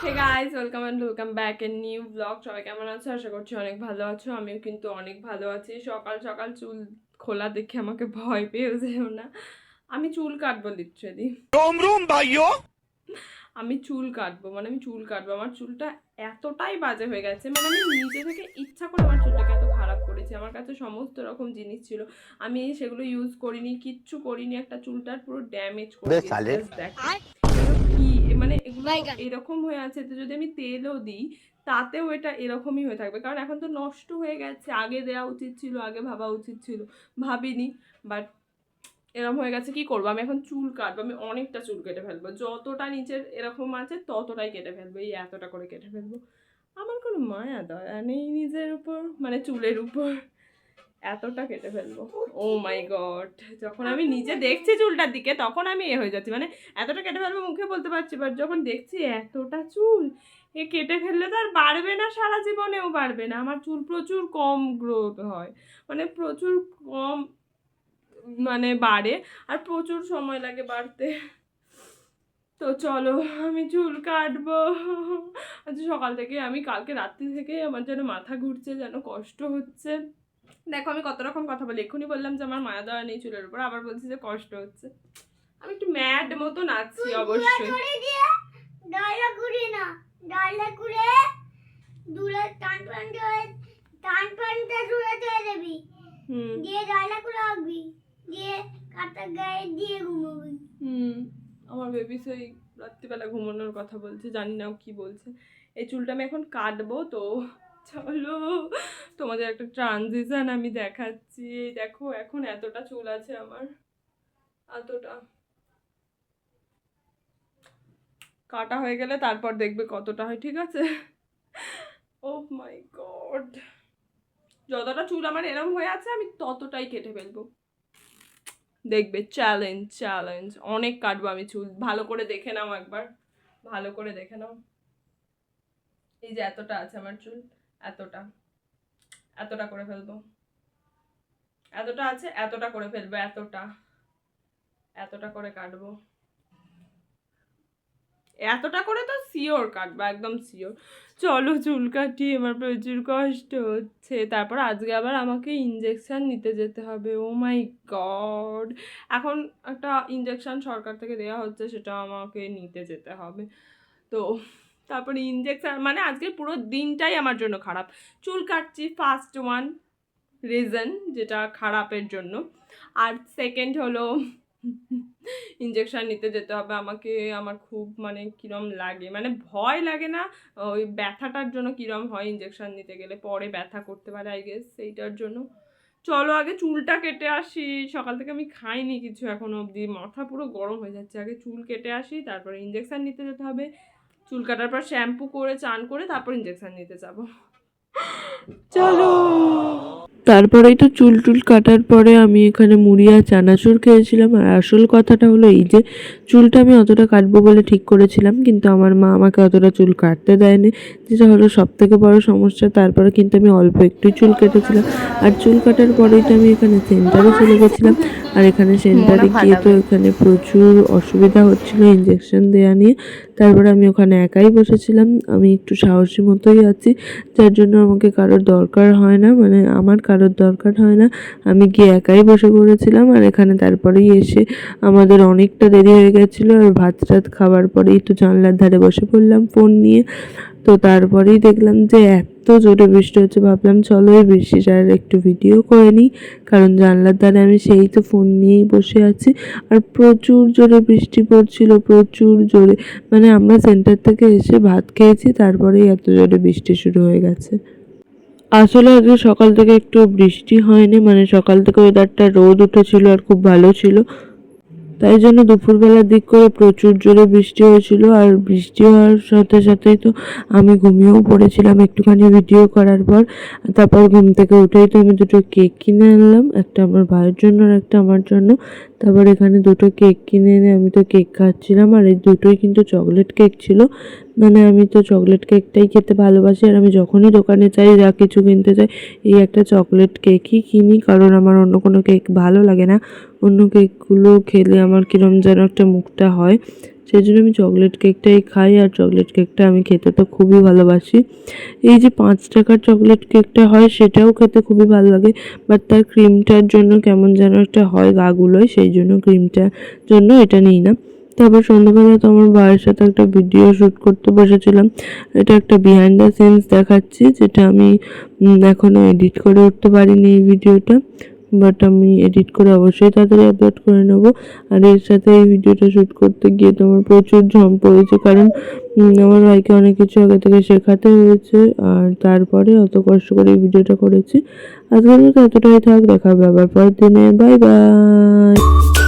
Hey guys, welcome back a new blog. সবাই কেমন আছো? আশা করছি অনেক ভালো আছো। আমিও কিন্তু অনেক ভালো আছি। সকাল সকাল চুল খোলা দেখে আমাকে ভয় পেয়ে যেও না। আমি চুল কাটবো লিটারালি। আমি চুল কাটবো আমার চুলটা এতটাই বাজে হয়ে গেছে, মানে আমি নিজে থেকে ইচ্ছা করে আমার চুলটাকে এত খারাপ করেছি। আমার কাছে সমস্ত রকম জিনিস ছিল, আমি সেগুলো ইউজ করিনি, কিচ্ছু করিনি, একটা চুলটার পুরো ড্যামেজ করে দিয়েছি। জাস্ট দেখো এগুলো কি, মানে এগুলো এরকম হয়ে আছে, তো যদি আমি তেলও দিই তাতেও এটা এরকমই হয়ে থাকবে, কারণ এখন তো নষ্ট হয়ে গেছে। আগে দেওয়া উচিত ছিল, আগে ভাবা উচিত ছিল, ভাবিনি। বাট এরকম হয়ে গেছে, কি করবো? আমি এখন চুল কাটবো, আমি অনেকটা চুল কেটে ফেলবো, যতটা নিচের এরকম আছে ততটাই কেটে ফেলবো, এই এতটা করে কেটে ফেলবো। আমার কোনো মায়া দয়া নেই নিজের উপর, মানে চুলের উপর। এতটা কেটে ফেলবো। ও মাই গড, যখন আমি নিজে দেখছি চুলটার দিকে তখন আমি হয়ে যাচ্ছি, মানে এতটা কেটে ফেলবো মুখে বলতে পারছি, বাট যখন দেখছি এতটা চুল এ কেটে ফেললে তো আর বাড়বে না, সারা জীবনেও বাড়বে না। আমার চুল প্রচুর কম গ্রোথ হয়, মানে প্রচুর কম, মানে বাড়ে, আর প্রচুর সময় লাগে বাড়তে। তো চলো আমি চুল কাটবো। আচ্ছা, সকাল থেকে আমি কালকে রাত্রি থেকে আমার যেন মাথা ঘুরছে, যেন কষ্ট হচ্ছে। দেখো আমি কত রকম কথা বলি, এক্ষুনি বললাম যে আমার মায়া দেওয়া নেই চুলের উপর, আবার বলছি যে কষ্ট হচ্ছে। আমি একটু ম্যাড মতো নাচছি অবশ্যই। আমার বেবি সেই রাত্রিবেলা ঘুমানোর কথা বলছে, জানি না কি বলছে। এই চুলটা আমি এখন কাটবো, তো চলো তোমাদের একটা ট্রানজিশন আমি দেখাচ্ছি। দেখো এখন এতটা চুল আছে আমার, এতটা। কাটা হয়ে গেলে তারপর দেখবে কতটা হয়, ঠিক আছে? ও মাই গড, যতটা চুল আমার এরম হয়ে আছে আমি ততটাই কেটে ফেলবো, দেখবে। চ্যালেঞ্জ চ্যালেঞ্জ, অনেক কাটবো আমি চুল। ভালো করে দেখে নাও একবার, ভালো করে দেখে নাও। এই যে এতটা আছে আমার চুল, এতটা, এতটা করে ফেলবো। এতটা আছে, এতটা করে ফেলবো, এতটা, এতটা করে কাটবো। এতটা করে তো শিওর কাটবো, একদম শিওর। চলো চুল কাটি, আমার প্রচুর কষ্ট হচ্ছে। তারপর আজকে আবার আমাকে ইঞ্জেকশন নিতে যেতে হবে। ও মাই গড, এখন একটা ইঞ্জেকশন সরকার থেকে দেওয়া হচ্ছে, সেটা আমাকে নিতে যেতে হবে। তো তারপরে ইঞ্জেকশন, মানে আজকে পুরো দিনটাই আমার জন্য খারাপ। চুল কাটছি ফার্স্ট ওয়ান রিজন, যেটা খারাপের জন্য। আর সেকেন্ড হলো ইঞ্জেকশন নিতে যেতে হবে আমাকে। আমার খুব মানে কিরম লাগে, মানে ভয় লাগে না, ওই ব্যথাটার জন্য কিরম হয় ইঞ্জেকশন নিতে গেলে, পরে ব্যথা করতে পারে আই গেস, সেইটার জন্য। চলো আগে চুলটা কেটে আসি। সকাল থেকে আমি খাইনি কিছু এখনো অবধি, মাথা পুরো গরম হয়ে যাচ্ছে। আগে চুল কেটে আসি, তারপরে ইঞ্জেকশন নিতে যেতে হবে। চুল কাটার পর শ্যাম্পু করে চান করে তারপর ইঞ্জেকশন নিতে যাব। চলো। তারপরেই তো চুল টুল কাটার পরে আমি এখানে মুড়ি আর চানাচুর খেয়েছিলাম। আর আসল কথাটা হলো এই যে চুলটা আমি অতটা কাটবো বলে ঠিক করেছিলাম, কিন্তু আমার মা আমাকে অতটা চুল কাটতে দেয়নি, যেটা হলো সব থেকে বড় সমস্যা। তারপরে কিন্তু আমি অল্প একটুই চুল কেটেছিলাম। আর চুল কাটার পরেই তো আমি এখানে সেন্টারে চলে গেছিলাম। আর এখানে সেন্টারে গিয়ে তো এখানে প্রচুর অসুবিধা হচ্ছিলো ইঞ্জেকশন দেওয়া নিয়ে। তারপরে আমি ওখানে একাই বসেছিলাম। আমি একটু সাহসী মতোই আছি, যার জন্য আমাকে কারোর দরকার হয় না, মানে আমার কারোর দরকার হয় না। আমি গিয়ে একাই বসে পড়েছিলাম। আর এখানে তারপরেই এসে আমাদের অনেকটা দেরি হয়ে গেছিলো। আর ভাত টাত খাবার পরেই তো জানলার ধারে বসে পড়লাম ফোন নিয়ে। তো তারপরেই দেখলাম যে এত জোরে বৃষ্টি হচ্ছে, ভাবলাম চলো এই বৃষ্টিটার একটু ভিডিও করে নিই, কারণ জানলার ধারে আমি সেই তো ফোন নিয়েই বসে আছি। আর প্রচুর জোরে বৃষ্টি পড়ছিল, প্রচুর জোরে। মানে আমরা সেন্টার থেকে এসে ভাত খেয়েছি, তারপরেই এত জোরে বৃষ্টি শুরু হয়ে গেছে। আসলে আজকে সকাল থেকে একটু বৃষ্টি হয়নি, মানে সকাল থেকে ওয়েদারটা রোদ উঠেছিল আর খুব ভালো ছিল, তাই জন্য দুপুরবেলার দিক করে প্রচুর জোরে বৃষ্টি হয়েছিল। আর বৃষ্টি হওয়ার সাথে সাথেই তো আমি ঘুমিয়েও পড়েছিলাম একটুখানি ভিডিও করার পর। তারপর ঘুম থেকে উঠেই তো আমি দুটো কেক কিনে আনলাম, একটা আমার ভাইয়ের জন্য আর একটা আমার জন্য। তারপর এখানে দুটো কেক কিনে এনে আমি তো কেক খাচ্ছিলাম। আর এই দুটোই কিন্তু চকলেট কেক ছিল, মানে আমি তো চকলেট কেকটাই খেতে ভালোবাসি। আর আমি যখনই দোকানে চাই যা কিছু কিনতে চাই, এই একটা চকলেট কেকই কিনি, কারণ আমার অন্য কোনো কেক ভালো লাগে না। অন্য কেকগুলো খেলে আমার কীরম যেন একটা মুখটা হয়, সেই জন্য আমি চকলেট কেকটাই খাই, আর চকলেট কেকটা আমি খেতে তো খুবই ভালোবাসি। এই যে 5 টাকার চকলেট কেকটা হয় সেটাও খেতে খুবই ভালো লাগে, বাট তার ক্রিমটার জন্য কেমন যেন একটা হয় গাগুলোয়, সেই জন্য ক্রিমটার জন্য এটা নিই না। তারপর সন্ধ্যাবেলা তো আমার ভাইয়ের সাথে একটা ভিডিও শ্যুট করতে বসেছিলাম। এটা একটা বিহাইন্ড দ্য সিনস দেখাচ্ছি, যেটা আমি এখনও এডিট করে উঠতে পারিনি এই ভিডিওটা, বাট আমি এডিট করে অবশ্যই তাড়াতাড়ি আপলোড করে নেব। আর এর সাথে এই ভিডিওটা শ্যুট করতে গিয়ে তো আমার প্রচুর ঝম পড়েছে, কারণ আমার ভাইকে অনেক কিছু আগে থেকে শেখাতে হয়েছে, আর তারপরে অত কষ্ট করে এই ভিডিওটা করেছি। আজকের মতো এতটাই থাক, দেখা হবে আবার পরের দিনে। Bye bye.